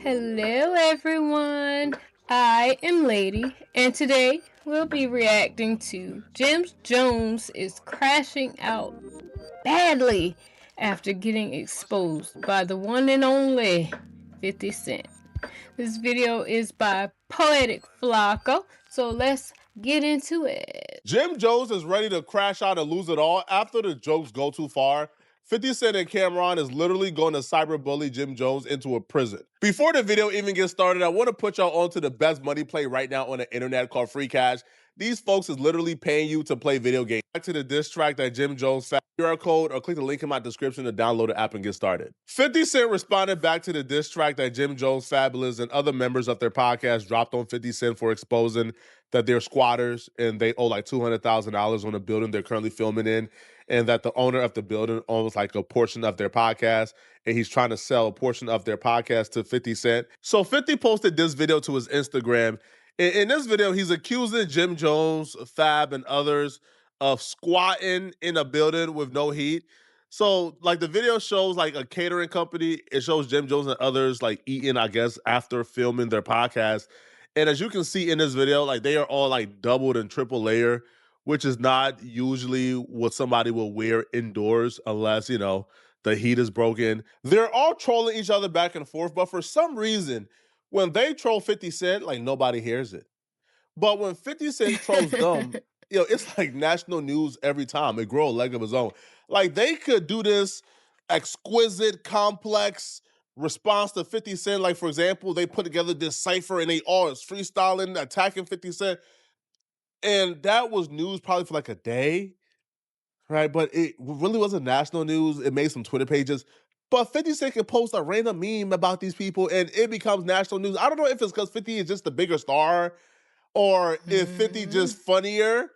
Hello everyone, I am Lady, and today we'll be reacting to Jim Jones is crashing out badly after getting exposed by the one and only 50 Cent. This video is by Poetic Flocko, so let's get into it. Jim Jones is ready to crash out and lose it all after the jokes go too far. 50 Cent and Cameron is literally going to cyberbully Jim Jones into a prison. Before the video even gets started, I want to put y'all on to the best money play right now on the internet called Free Cash. These folks is literally paying you to play video games. Back to the diss track that Jim Jones found. QR code or click the link in my description to download the app and get started. 50 Cent responded back to the diss track that Jim Jones, Fabulous, and other members of their podcast dropped on 50 Cent for exposing that they're squatters and they owe like $200,000 on a building they're currently filming in, and that the owner of the building owns like a portion of their podcast, and he's trying to sell a portion of their podcast to 50 Cent. So 50 posted this video to his Instagram. In this video, he's accusing Jim Jones, Fab, and others of squatting in a building with no heat. So, like, the video shows like a catering company. It shows Jim Jones and others like eating, I guess, after filming their podcast. And as you can see in this video, like they are all like doubled and triple layer, which is not usually what somebody will wear indoors unless, the heat is broken. They're all trolling each other back and forth, but for some reason, when they troll 50 Cent, like nobody hears it. But when 50 Cent trolls them, it's like national news every time. It grow a leg of its own. Like they could do this exquisite, complex response to 50 Cent. Like, for example, they put together this cipher and they all is freestyling, attacking 50 Cent. And that was news probably for like a day, right? But it really wasn't national news. It made some Twitter pages. But 50 Cent can post a random meme about these people and it becomes national news. I don't know if it's because 50 is just the bigger star or if 50 just funnier.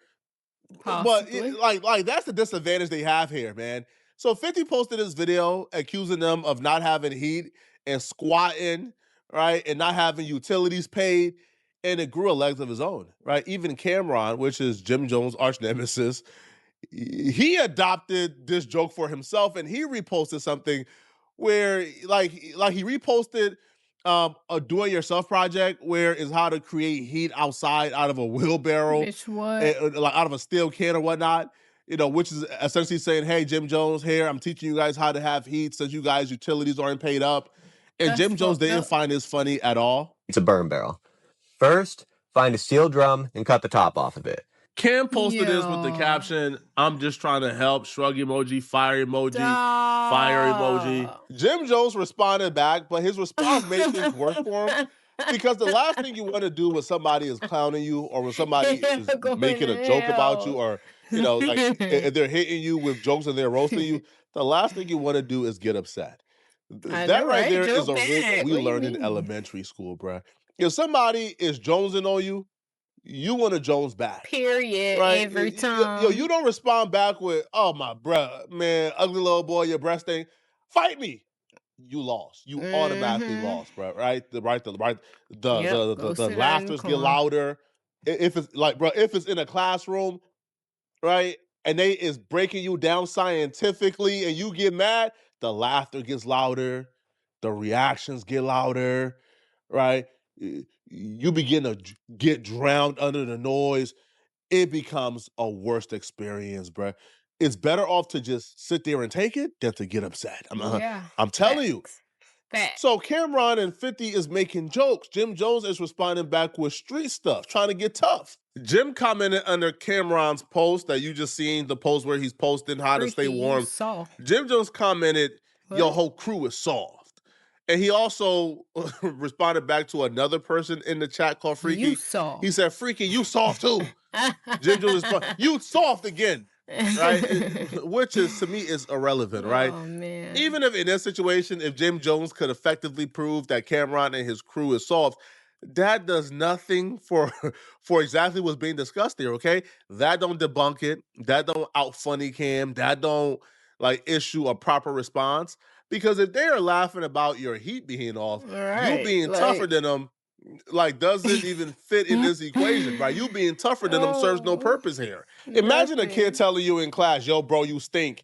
Possibly. But like that's the disadvantage they have here, man. So 50 posted this video accusing them of not having heat and squatting, right? And not having utilities paid. And it grew a legs of his own, right? Even Cameron, which is Jim Jones' arch nemesis, he adopted this joke for himself and he reposted something where like he reposted a do-it-yourself project where is how to create heat outside out of a wheelbarrow, Bitch, what? like out of a steel can or whatnot, which is essentially saying, hey, Jim Jones here, I'm teaching you guys how to have heat since you guys utilities aren't paid up. And Jim Jones didn't find this funny at all. It's a burn barrel. First, find a steel drum and cut the top off of it. Cam posted this with the caption, I'm just trying to help, shrug emoji, fire emoji, fire emoji. Jim Jones responded back, but his response made things worse for him because the last thing you want to do when somebody is clowning you or when somebody is making a joke about you or, like if they're hitting you with jokes and they're roasting you, the last thing you want to do is get upset. That right there is a rule we learned in elementary school, bruh. If somebody is jonesing on you, you want to Jones back. Period. Right? Every time. You don't respond back with, oh, my bruh, man, ugly little boy, your breast thing. Fight me. You lost. You automatically lost, bro. Right? The laughters get louder. If it's like, bro, if it's in a classroom, right, and they is breaking you down scientifically and you get mad, the laughter gets louder, the reactions get louder, right? You begin to get drowned under the noise. It becomes a worst experience, bro. It's better off to just sit there and take it than to get upset. I'm telling you. So Cameron and 50 is making jokes. Jim Jones is responding back with street stuff, trying to get tough. Jim commented under Cameron's post that you just seen, the post where he's posting how to stay warm. Jim Jones commented, your whole crew is soft. And he also responded back to another person in the chat called Freaky. You soft. He said, Freaky, you soft too. Jim Jones responded, you soft again. Right? Which is, to me, is irrelevant, right? Oh, man. Even if in this situation, if Jim Jones could effectively prove that Cameron and his crew is soft, that does nothing for exactly what's being discussed here, okay? That don't debunk it. That don't out funny Cam. That don't like issue a proper response. Because if they are laughing about your heat being off, you being tougher than them, like, doesn't even fit in this equation, right? You being tougher than them serves no purpose here. Imagine a kid telling you in class, yo, bro, you stink.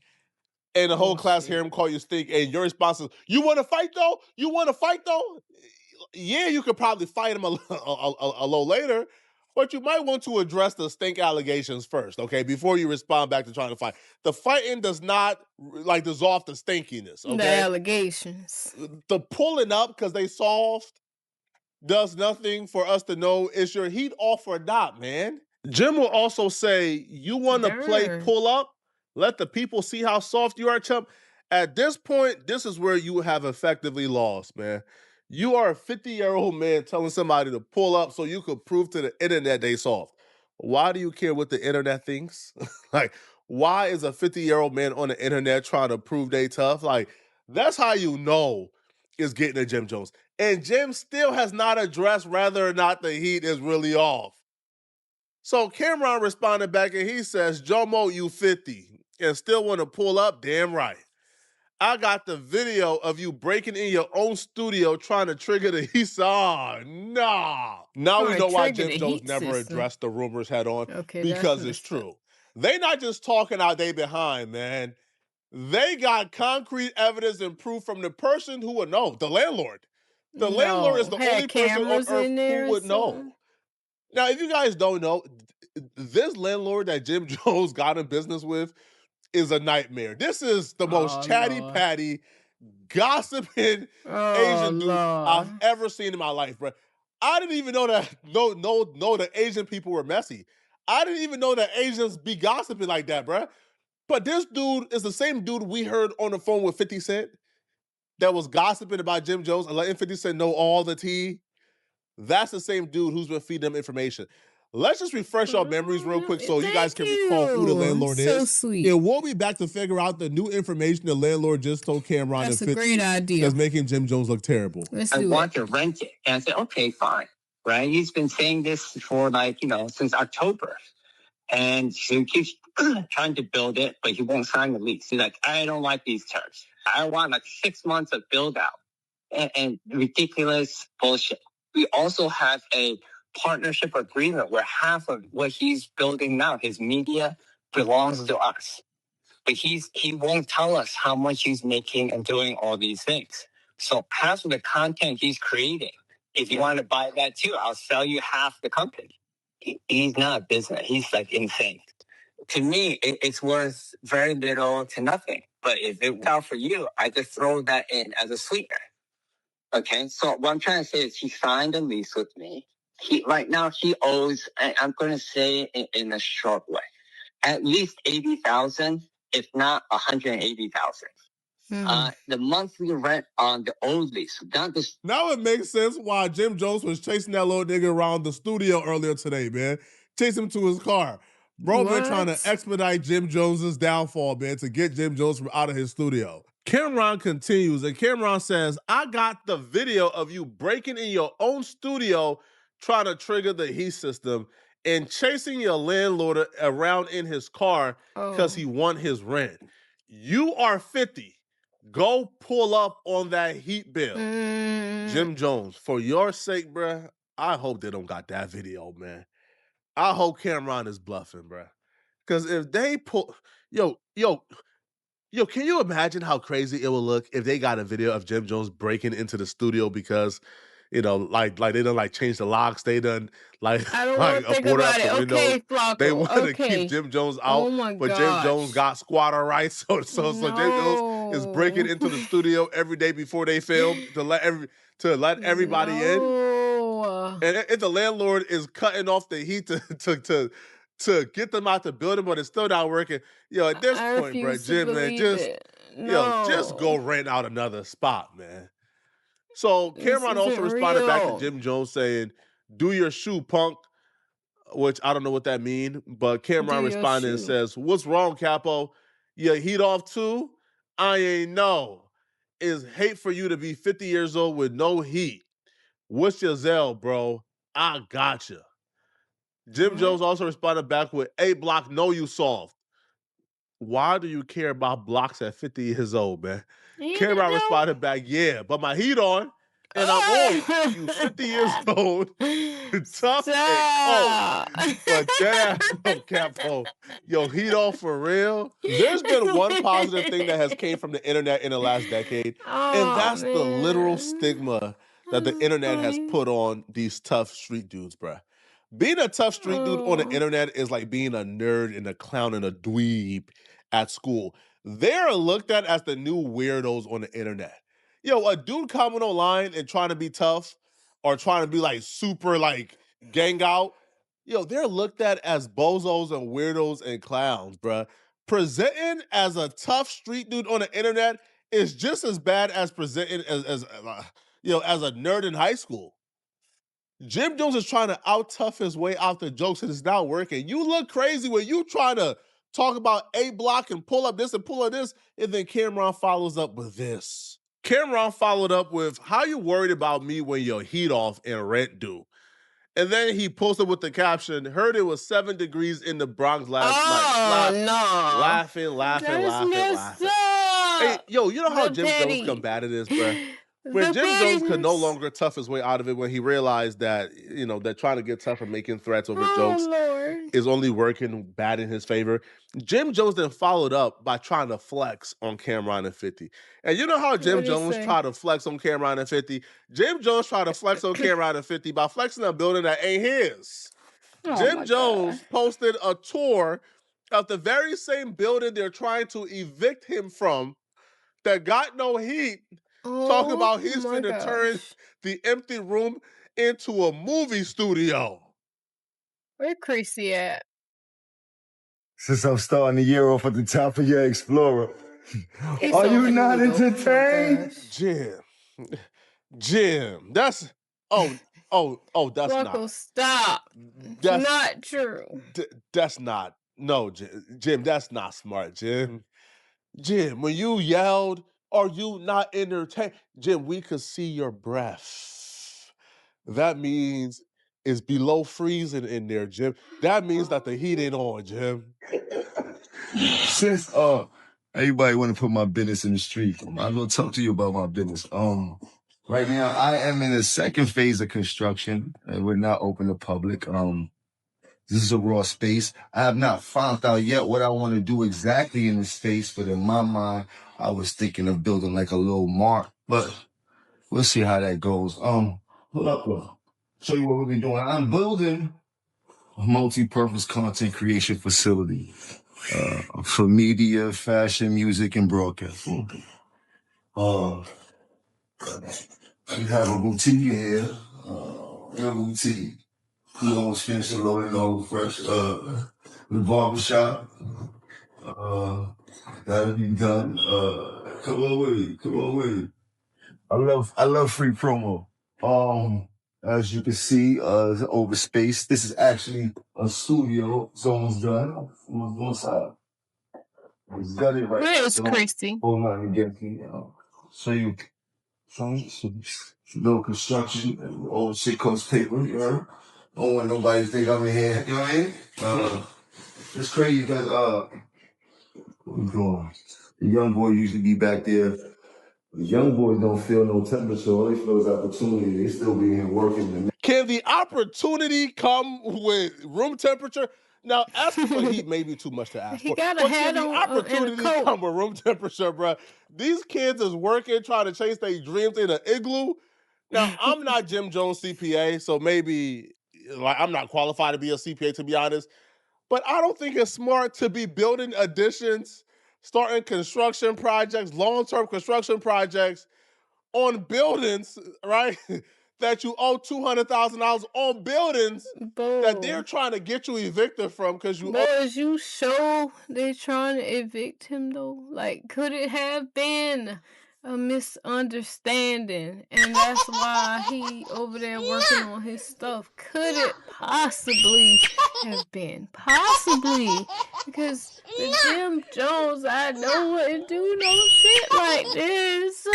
And the whole class hear him call you stink. And your response is, you want to fight, though? You want to fight, though? yeah, you could probably fight him a little later, but you might want to address the stink allegations first, okay, before you respond back to trying to fight. The fighting does not like dissolve the stinkiness, The okay? allegations. The pulling up because they soft does nothing for us to know is your heat off or not, man. Jim will also say, you want to play Darn. pull up? Let the people see how soft you are, chump. At this point, this is where you have effectively lost, man. You are a 50-year-old man telling somebody to pull up so you could prove to the internet they soft. Why do you care what the internet thinks? Like, why is a 50-year-old man on the internet trying to prove they tough? Like, that's how you know is getting at Jim Jones. And Jim still has not addressed whether or not the heat is really off. So Cameron responded back and he says, Jomo, you 50 and still want to pull up? Damn right. I got the video of you breaking in your own studio trying to trigger the heat. Oh, nah. Now we know why Jim Jones never addressed the rumors head on. Okay, because it's true. They not just talking out they behind, man. They got concrete evidence and proof from the person who would know, the landlord. The landlord is the only person on earth who would know. Now, if you guys don't know, this landlord that Jim Jones got in business with is a nightmare. This is the most chatty-patty, gossiping Asian dude I've ever seen in my life, bro. I didn't even know that the Asian people were messy. I didn't even know that Asians be gossiping like that, bro. But this dude is the same dude we heard on the phone with 50 Cent that was gossiping about Jim Jones and letting 50 Cent know all the tea. That's the same dude who's been feeding them information. Let's just refresh our memories real quick so you guys can recall who the landlord is. So sweet. And we'll be back to figure out the new information the landlord just told Cameron That's and 50 a great idea. that's making Jim Jones look terrible. I want to rent it. And I said, okay, fine. Right? He's been saying this for since October. And he keeps trying to build it, but he won't sign the lease. He's like, I don't like these terms. I want 6 months of build out and ridiculous bullshit. We also have a partnership agreement where half of what he's building now, his media, belongs to us. But he won't tell us how much he's making and doing all these things. So half of the content he's creating, if you want to buy that too, I'll sell you half the company. He's not a business. He's insane. To me, it's worth very little to nothing. But if it works out for you, I just throw that in as a sweetener. Okay, so what I'm trying to say is he signed a lease with me. Right now he owes, I'm going to say in a short way, at least $80,000, if not $180,000. The monthly rent on the old lease. Now it makes sense why Jim Jones was chasing that little nigga around the studio earlier today, man. Chase him to his car. Bro, been trying to expedite Jim Jones's downfall, man, to get Jim Jones from out of his studio. Cameron continues, and Cameron says, I got the video of you breaking in your own studio trying to trigger the heat system and chasing your landlord around in his car because he won his rent. You are 50. Go pull up on that heat bill. Jim Jones, for your sake, bruh, I hope they don't got that video, man. I hope Cameron is bluffing, bruh. Because if they pull... Yo, can you imagine how crazy it would look if they got a video of Jim Jones breaking into the studio because... they done change the locks. They done I don't want to think about it. Okay, Flacco. They wanted to keep Jim Jones out, but Jim Jones got squatter rights. So Jim Jones is breaking into the studio every day before they film to let everybody in. And if the landlord is cutting off the heat to get them out the building, but it's still not working. At this point, bro, Jim, man, just go rent out another spot, man. So Cameron also responded back to Jim Jones saying, do your shoe, punk, which I don't know what that means, but Cameron responded and says, what's wrong, Capo? You heat off too? I ain't know. It's hate for you to be 50 years old with no heat. What's your Zell, bro? I gotcha. Jim Jones also responded back with, hey, Block, know you soft. Why do you care about blocks at 50 years old, man? Cameron responded back, yeah, but my heat on, and I'm on. You 50 years old, tough and cold. But that ass Capo. Yo, heat off for real? There's been one positive thing that has came from the internet in the last decade, and that's the literal stigma that the internet has put on these tough street dudes, bruh. Being a tough street dude on the internet is like being a nerd and a clown and a dweeb at school. They're looked at as the new weirdos on the internet. Yo, a dude coming online and trying to be tough or trying to be like super like gang out, yo, they're looked at as bozos and weirdos and clowns, bruh. Presenting as a tough street dude on the internet is just as bad as presenting as a nerd in high school. Jim Jones is trying to out tough his way out the jokes and it's not working. You look crazy when you try to talk about A block and pull up this and pull up this, and then Cameron follows up with this. Cameron followed up with, "How you worried about me when your heat off and rent due?" And then he posted with the caption, "Heard it was 7 degrees in the Bronx last night." No. Laughing. Hey, yo, you know how Jim Jones combated this, bruh? When Jim Jones could no longer tough his way out of it when he realized that, that trying to get tough and making threats over jokes is only working bad in his favor, Jim Jones then followed up by trying to flex on Cameron and 50. And you know how Jim Jones tried to flex on Cameron and 50? Jim Jones tried to flex on Cameron and 50 by flexing a building that ain't his. Jim Jones posted a tour of the very same building they're trying to evict him from that got no heat. Talk about he's gonna turn the empty room into a movie studio. Where Chrissy at? Since I'm starting the year off at the top of your Explorer, are you not entertained? Jim, that's that's Rocco, not. stop. That's not true. That's not. No, Jim, that's not smart, Jim. Jim, when you yelled, "Are you not entertained?" Jim, we could see your breath. That means it's below freezing in there, Jim. That means that the heat ain't on, Jim. Since everybody want to put my business in the street, I might as well talk to you about my business. Right now I am in the second phase of construction, and we're not open to public. This is a raw space. I have not found out yet what I want to do exactly in this space, but in my mind, I was thinking of building like a little mart, but we'll see how that goes. Hold up, show you what we've been doing. I'm building a multi-purpose content creation facility for media, fashion, music, and broadcasting. We have a boutique here, a boutique. We almost finished the loading over fresh. The barbershop. That'll be done. Come on with it. I love free promo. As you can see, over space. This is actually a studio. It's almost done. Almost one side. It's got it right. Where's Christy? Hold on again. So you no construction, all shit comes paper, you know? Don't want nobody to think I'm in here, you know what I mean? It's crazy because, what we doing? The young boy usually be back there. The young boys don't feel no temperature, all they feel is opportunity. They still be here working. Can the opportunity come with room temperature? Now, asking for heat may be too much to ask He for. got a But hat can the on opportunity and a coat. come with room temperature, bro? These kids is working, trying to chase their dreams in an igloo. Now, I'm not Jim Jones CPA, so maybe I'm not qualified to be a CPA, to be honest. But I don't think it's smart to be building additions, starting construction projects, long-term construction projects on buildings, right? That you owe $200,000 on buildings that they're trying to get you evicted from because you. But is you sure they trying to evict him though? Like, could it have been a misunderstanding, and that's why he over there working on his stuff? Could it possibly have been? Possibly, because the Jim Jones I know wouldn't do no shit like this.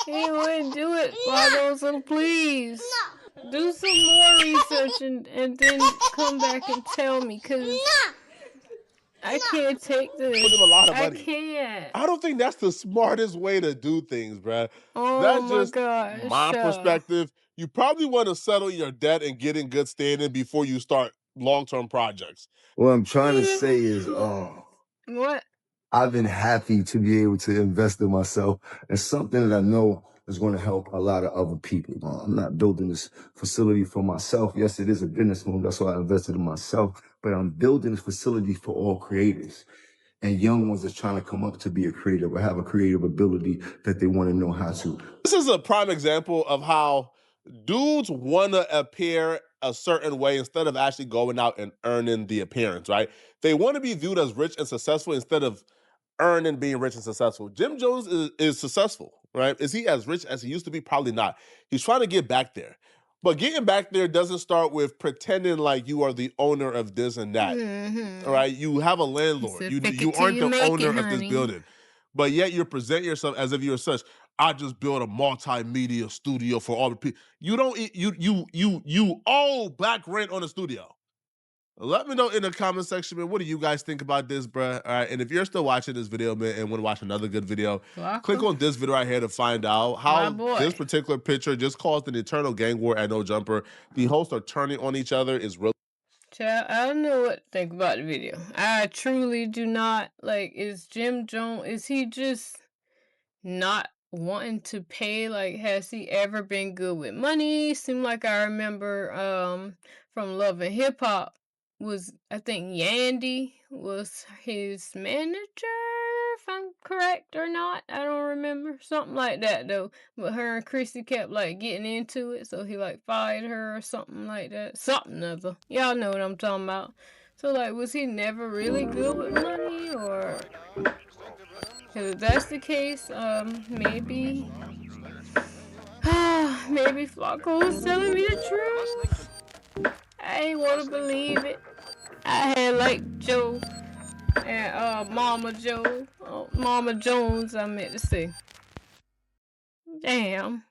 He wouldn't do it, Father, so please do some more research and then come back and tell me, because I can't take this. Put him a lot of money. I can't. I don't think that's the smartest way to do things, bruh. Oh, that's my just gosh. my perspective. You probably want to settle your debt and get in good standing before you start long-term projects. What I'm trying to say is, what? I've been happy to be able to invest in myself. It's something that I know is going to help a lot of other people. I'm not building this facility for myself. Yes, it is a business move. That's why I invested in myself. But I'm building this facility for all creators and young ones that's trying to come up to be a creative or have a creative ability that they want to know how to. This is a prime example of how dudes want to appear a certain way instead of actually going out and earning the appearance, right? They want to be viewed as rich and successful instead of earning being rich and successful. Jim Jones is successful, right? Is he as rich as he used to be? Probably not. He's trying to get back there. But getting back there doesn't start with pretending like you are the owner of this and that. All right, you have a landlord. You aren't the owner of this building, but yet you present yourself as if you're such. I just built a multimedia studio for all the people. You don't. You owe back rent on the studio. Let me know in the comment section, man. What do you guys think about this, bruh? All right, and if you're still watching this video, man, and want to watch another good video, click on this video right here to find out how this particular picture just caused an eternal gang war at No Jumper. The hosts are turning on each other. Is really. Child, I don't know what to think about the video. I truly do not. Like, is Jim Jones, is he just not wanting to pay? Like, has he ever been good with money? Seemed like I remember from Love and Hip Hop was, I think Yandy was his manager, if I'm correct or not. I don't remember. Something like that though. But her and Chrissy kept like getting into it, so he like fired her or something like that. Something other. Y'all know what I'm talking about. So like, was he never really good with money, or? Because if that's the case, maybe maybe Flacco was telling me the truth. I ain't want to believe it. I had like Joe and Mama Joe, Mama Jones, I meant to say. Damn.